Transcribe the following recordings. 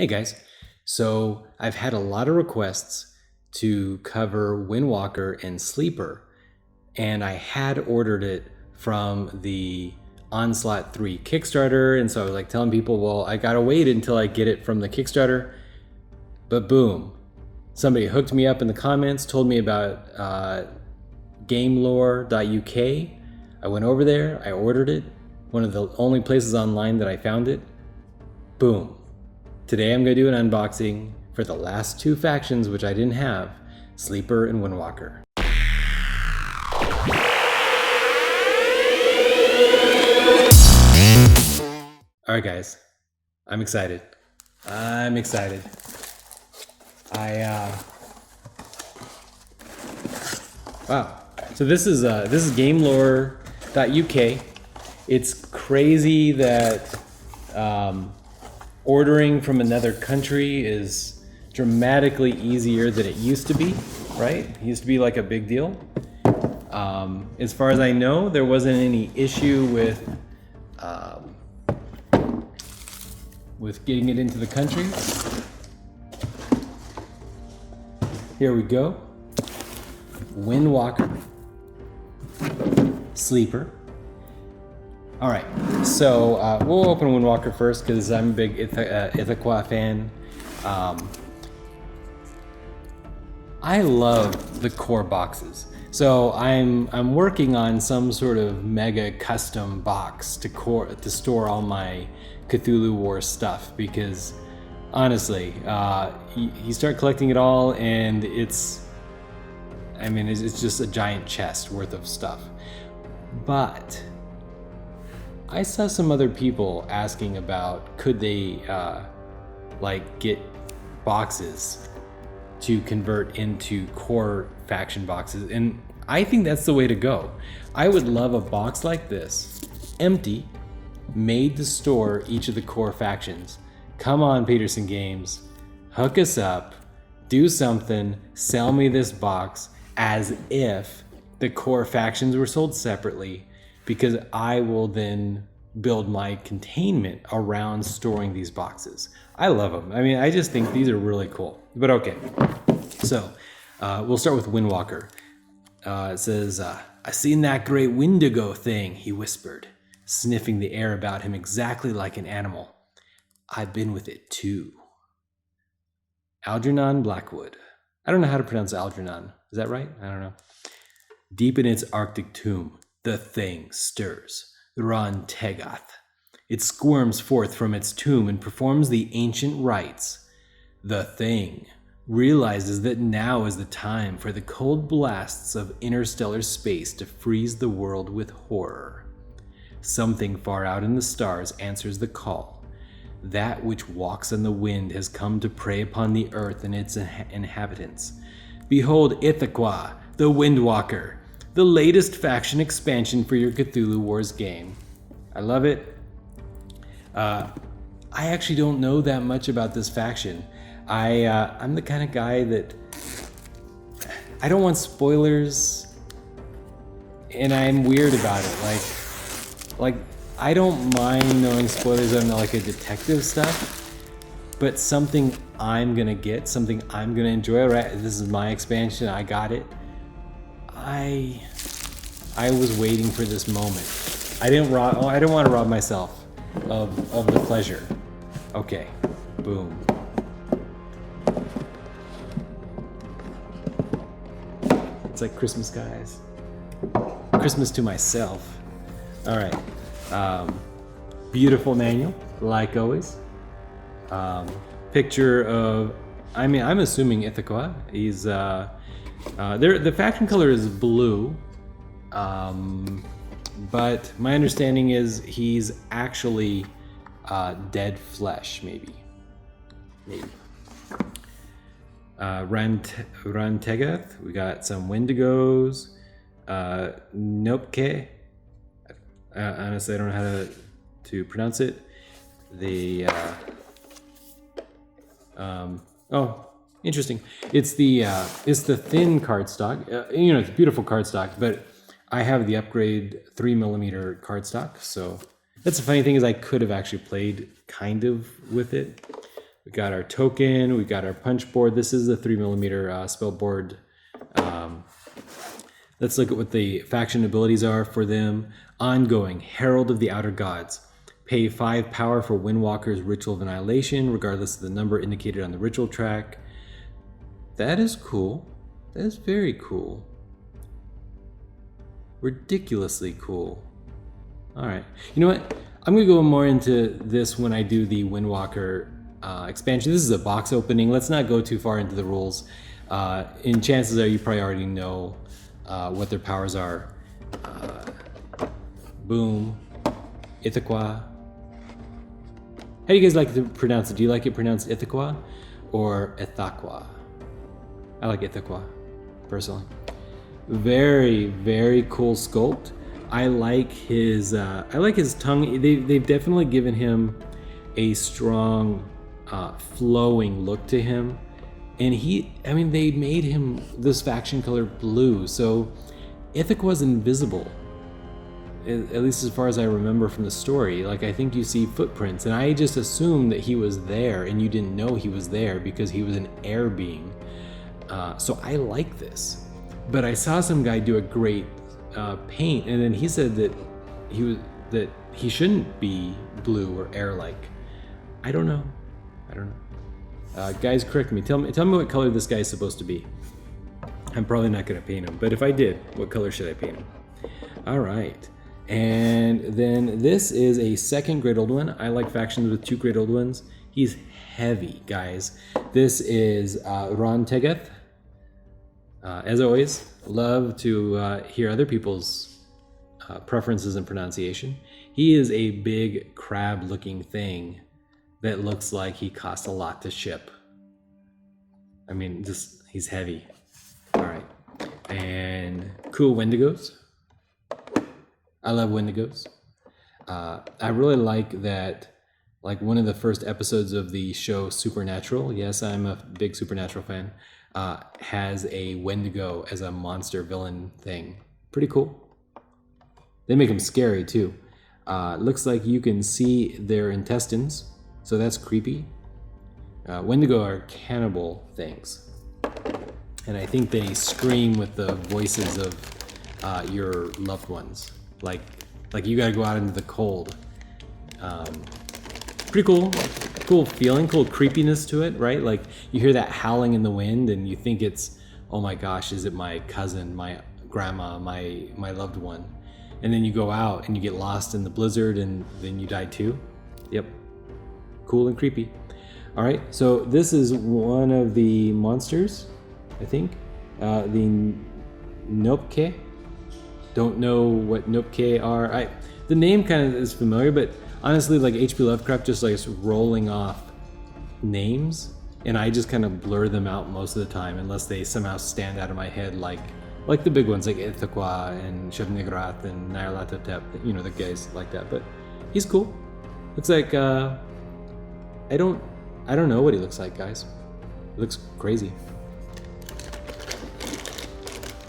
Hey guys, so I've had a lot of requests to cover Windwalker and Sleeper, and I had ordered it from the Onslaught 3 Kickstarter, and so I was like telling people, well, I gotta wait until I get it from the Kickstarter, but boom, somebody hooked me up in the comments, told me about gamelore.uk. I went over there, I ordered it, one of the only places online that I found it, boom. Today I'm going to do an unboxing for the last two factions which I didn't have, Sleeper and Windwalker. Alright guys, I'm excited. Wow. So this is gamelore.uk. It's crazy that ordering from another country is dramatically easier than it used to be, right? It used to be like a big deal. As far as I know, there wasn't any issue with getting it into the country. Here we go. Windwalker, Sleeper. All right, so we'll open Windwalker first because I'm a big Ithaca fan. I love the core boxes. So I'm working on some sort of mega custom box to store all my Cthulhu Wars stuff because honestly, you start collecting it all and it's just a giant chest worth of stuff. But I saw some other people asking about could they get boxes to convert into core faction boxes, and I think that's the way to go. I would love a box like this, empty, made to store each of the core factions. Come on, Peterson Games, hook us up, do something, sell me this box as if the core factions were sold separately, because I will then build my containment around storing these boxes. I love them. I mean, I just think these are really cool. But okay, so we'll start with Windwalker. It says, I seen that great Wendigo thing, he whispered, sniffing the air about him exactly like an animal. I've been with it too. Algernon Blackwood. I don't know how to pronounce Algernon. Is that right? I don't know. Deep in its Arctic tomb, the thing stirs. Ron Tegath. It squirms forth from its tomb and performs the ancient rites. The thing realizes that now is the time for the cold blasts of interstellar space to freeze the world with horror. Something far out in the stars answers the call. That which walks on the wind has come to prey upon the earth and its inhabitants. Behold Ithaca, the Windwalker, the latest faction expansion for your Cthulhu Wars game. I love it. I actually don't know that much about this faction. I'm the kind of guy that I don't want spoilers, and I'm weird about it. Like I don't mind knowing spoilers on like a detective stuff, but something I'm gonna get, something I'm gonna enjoy. Right, this is my expansion. I got it. I was waiting for this moment. I didn't want to rob myself of the pleasure. Okay, boom. It's like Christmas, guys. Christmas to myself. All right. Beautiful manual, like always. Picture of, I'm assuming Ithaca. He's the faction color is blue, but my understanding is he's actually dead flesh, maybe. Rantegath, we got some Wendigos, Nopke, honestly I don't know how to pronounce it. Interesting. It's the thin cardstock. It's a beautiful cardstock, but I have the upgrade 3mm cardstock. So that's the funny thing is I could have actually played kind of with it. We got our token, we got our punch board. This is the 3mm spell board. Let's look at what the faction abilities are for them. Ongoing, Herald of the Outer Gods. Pay 5 power for Windwalker's Ritual of Annihilation, regardless of the number indicated on the ritual track. That is cool. That is very cool. Ridiculously cool. All right. You know what? I'm going to go more into this when I do the Windwalker expansion. This is a box opening. Let's not go too far into the rules. And chances are you probably already know what their powers are. Boom. Ithaca. How do you guys like to pronounce it? Do you like it pronounced Ithaca or Ithaca? I like Ithaca, personally. Very, very cool sculpt. I like his tongue. They've definitely given him a strong, flowing look to him. And they made him this faction color blue. So Ithaca was invisible, at least as far as I remember from the story. Like, I think you see footprints, and I just assumed that he was there and you didn't know he was there because he was an air being. So I like this. But I saw some guy do a great paint, and then he said that he shouldn't be blue or air-like. I don't know. Guys, correct me. Tell me what color this guy is supposed to be. I'm probably not going to paint him, but if I did, what color should I paint him? All right. And then this is a 2nd Great Old One. I like factions with 2 Great Old Ones. He's heavy, guys. This is Ron Tegath. As always, love to hear other people's preferences and pronunciation. He is a big crab-looking thing that looks like he costs a lot to ship. I mean, he's heavy. All right. And cool Wendigos. I love Wendigos. I really like that, like one of the first episodes of the show Supernatural, yes, I'm a big Supernatural fan, has a Wendigo as a monster villain thing. Pretty cool. They make them scary too. Looks like you can see their intestines, so that's creepy. Wendigo are cannibal things, and I think they scream with the voices of your loved ones. Like you gotta go out into the cold. Pretty cool feeling, cool creepiness to it, right? Like you hear that howling in the wind and you think it's, oh my gosh, is it my cousin, my grandma, my loved one? And then you go out and you get lost in the blizzard and then you die too. Yep, cool and creepy. All right, so this is one of the monsters, I think. The Nopke. Don't know what Nopke are. The name kind of is familiar, but honestly, like H.P. Lovecraft just likes rolling off names, and I just kind of blur them out most of the time unless they somehow stand out of my head, like the big ones like Ithaca and Shub-Niggurath and Nyarlathotep, you know, the guys like that. But he's cool. Looks like I don't know what he looks like, guys. He looks crazy.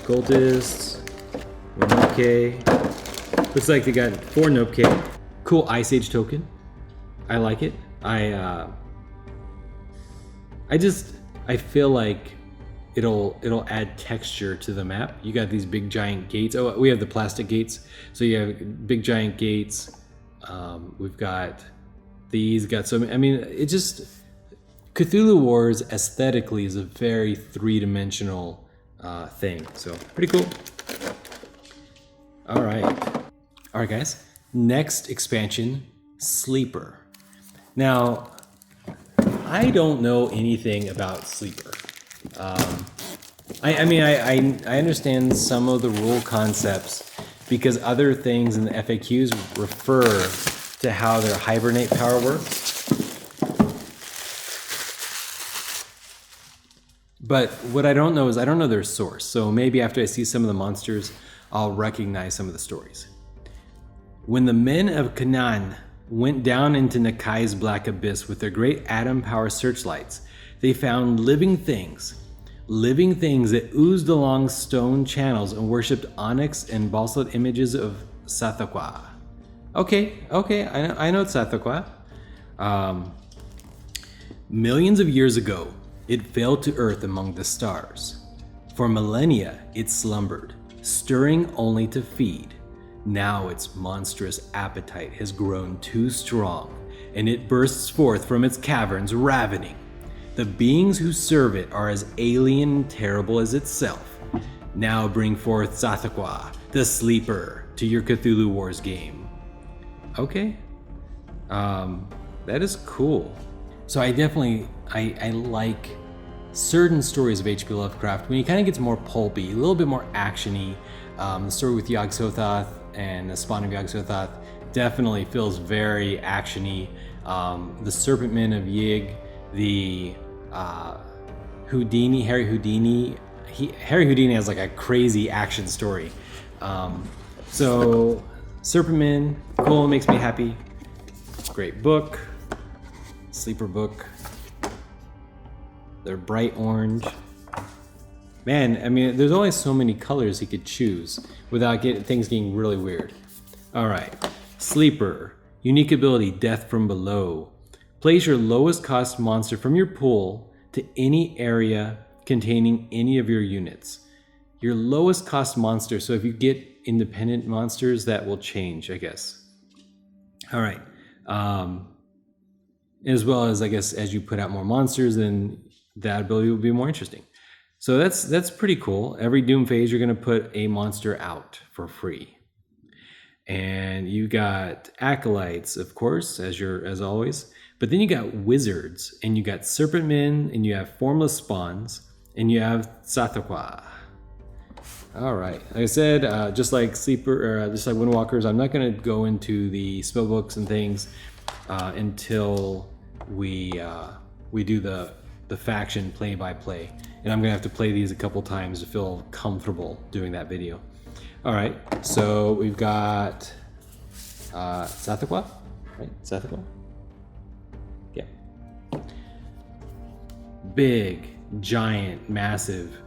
Cultists. Nopke. Looks like they got 4 Nopke. Cool Ice Age token. I like it. I feel like it'll add texture to the map. You got these big giant gates. Oh, we have the plastic gates. So you have big giant gates. We've got these. I mean, it just Cthulhu Wars aesthetically is a very 3-dimensional thing. So pretty cool. All right, guys. Next expansion, Sleeper. Now, I don't know anything about Sleeper. I understand some of the rule concepts because other things in the FAQs refer to how their hibernate power works. But what I don't know is I don't know their source. So maybe after I see some of the monsters, I'll recognize some of the stories. When the men of Canaan went down into Nakai's black abyss with their great atom power searchlights, they found living things that oozed along stone channels and worshipped onyx and basalt images of Sathaqua. Okay, I know it's Sathaqua. Millions of years ago, it fell to earth among the stars. For millennia, it slumbered, stirring only to feed. Now its monstrous appetite has grown too strong, and it bursts forth from its caverns ravening. The beings who serve it are as alien and terrible as itself. Now bring forth Zathaqua, the Sleeper, to your Cthulhu Wars game. Okay. That is cool. So I definitely, I like certain stories of H.P. Lovecraft when he kind of gets more pulpy, a little bit more actiony. The story with Yog-Sothoth and the spawn of Yog-Sothoth definitely feels very actiony. The Serpent Men of Yig, the Houdini, Harry Houdini. Harry Houdini has like a crazy action story. So Serpent Men, cool, makes me happy. Great book, sleeper book. They're bright orange. Man, I mean, there's only so many colors he could choose without things getting really weird. All right, Sleeper, unique ability, Death from Below. Place your lowest cost monster from your pool to any area containing any of your units. Your lowest cost monster, so if you get independent monsters, that will change, I guess. All right, as well as, I guess, as you put out more monsters, then that ability will be more interesting. So that's pretty cool. Every Doom phase, you're gonna put a monster out for free. And you got Acolytes, of course, as always. But then you got Wizards, and you got Serpent Men, and you have Formless Spawns, and you have Zathaqua. All right, like I said, just like Windwalkers, I'm not gonna go into the spell books and things until we do the faction play by play, and I'm gonna have to play these a couple times to feel comfortable doing that video. All right, so we've got Zathaqua, right? Zathaqua, yeah. Big, giant, massive.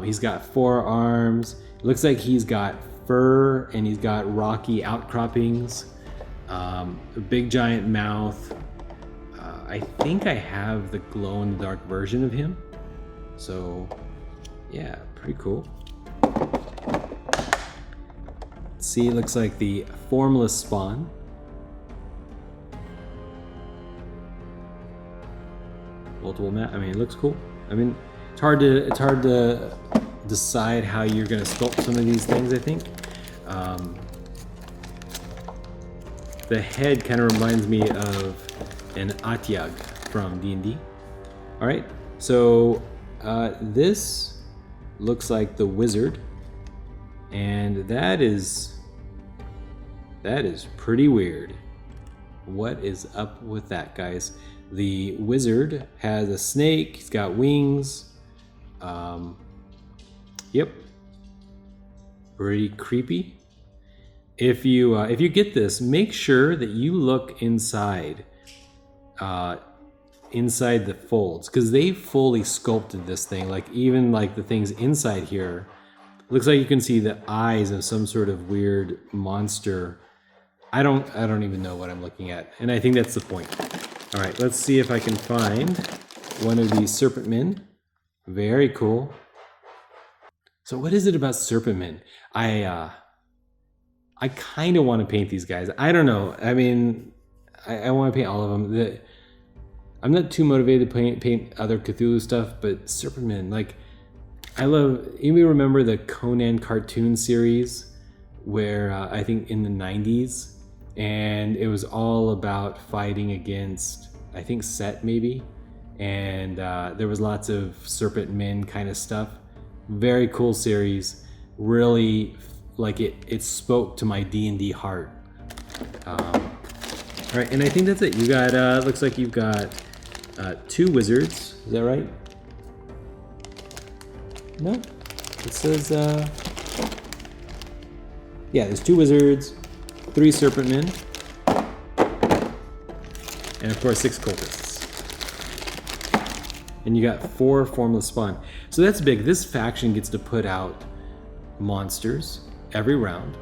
He's got 4 arms. Looks like he's got fur and he's got rocky outcroppings. A big giant mouth. I think I have the glow-in-the-dark version of him. So, yeah, pretty cool. Let's see, it looks like the Formless Spawn. Multiple map. I mean, it looks cool. I mean, it's hard to decide how you're gonna sculpt some of these things, I think. The head kind of reminds me of an Atyag from D&D. All right, so this looks like the Wizard, and that is pretty weird. What is up with that, guys? The Wizard has a snake, he's got wings. Yep, pretty creepy. If you get this, make sure that you look inside the folds, because they fully sculpted this thing. Like, even like the things inside here, looks like you can see the eyes of some sort of weird monster. I don't even know what I'm looking at, and I think that's the point. All right, let's see if I can find one of these Serpent Men. Very cool. So what is it about Serpent Men? I kind of want to paint these guys. I don't know. I mean, I want to paint all of them. I'm not too motivated to paint other Cthulhu stuff, but Serpent Men, like, you remember the Conan cartoon series where I think in the 90s, and it was all about fighting against, I think, Set maybe, and there was lots of Serpent Men kind of stuff. Very cool series. Really, like, it spoke to my D&D heart. All right, and I think that's it. You got looks like you've got 2 wizards. Is that right? No, it says yeah, there's 2 wizards, 3 Serpent Men, and of course 6 cultists. And you got 4 Formless Spawn. So that's big. This faction gets to put out monsters every round,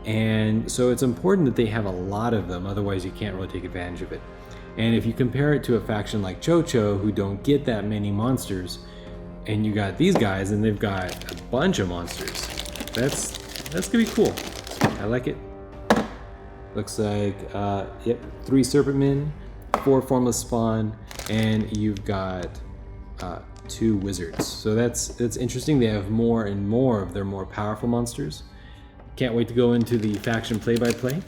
and so it's important that they have a lot of them, otherwise you can't really take advantage of it. And if you compare it to a faction like Chocho, who don't get that many monsters, and you got these guys and they've got a bunch of monsters, that's gonna be cool. I like it. Looks like, yep, 3 Serpentmen, 4 Formless Spawn, and you've got 2 Wizards. So that's interesting. They have more and more of their more powerful monsters. Can't wait to go into the faction play-by-play.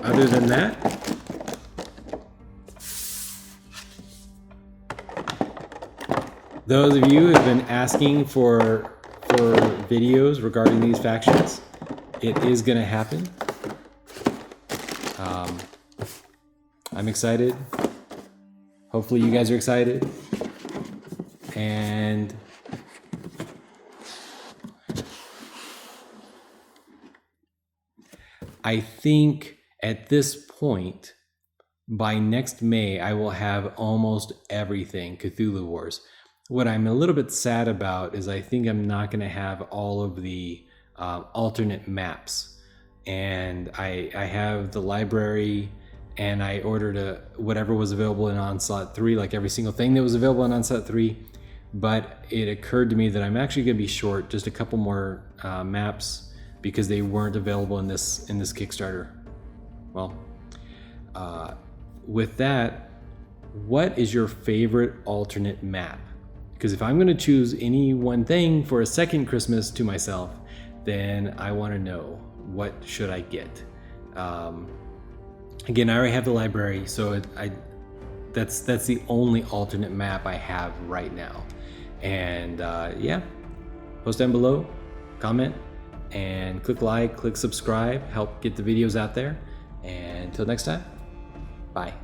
Other than that, those of you who have been asking for videos regarding these factions, it is going to happen. I'm excited. Hopefully you guys are excited. And I think at this point, by next May, I will have almost everything Cthulhu Wars. What I'm a little bit sad about is I think I'm not going to have all of the alternate maps. And I have the library, and I ordered whatever was available in Onslaught 3, like every single thing that was available in Onslaught 3. But it occurred to me that I'm actually going to be short just a couple more maps because they weren't available in this Kickstarter. Well, with that, what is your favorite alternate map? Because if I'm going to choose any one thing for a second Christmas to myself, then I want to know, what should I get? Again, I already have the library, so that's the only alternate map I have right now. And yeah, post down below, comment, and click like, click subscribe, help get the videos out there. And until next time, bye.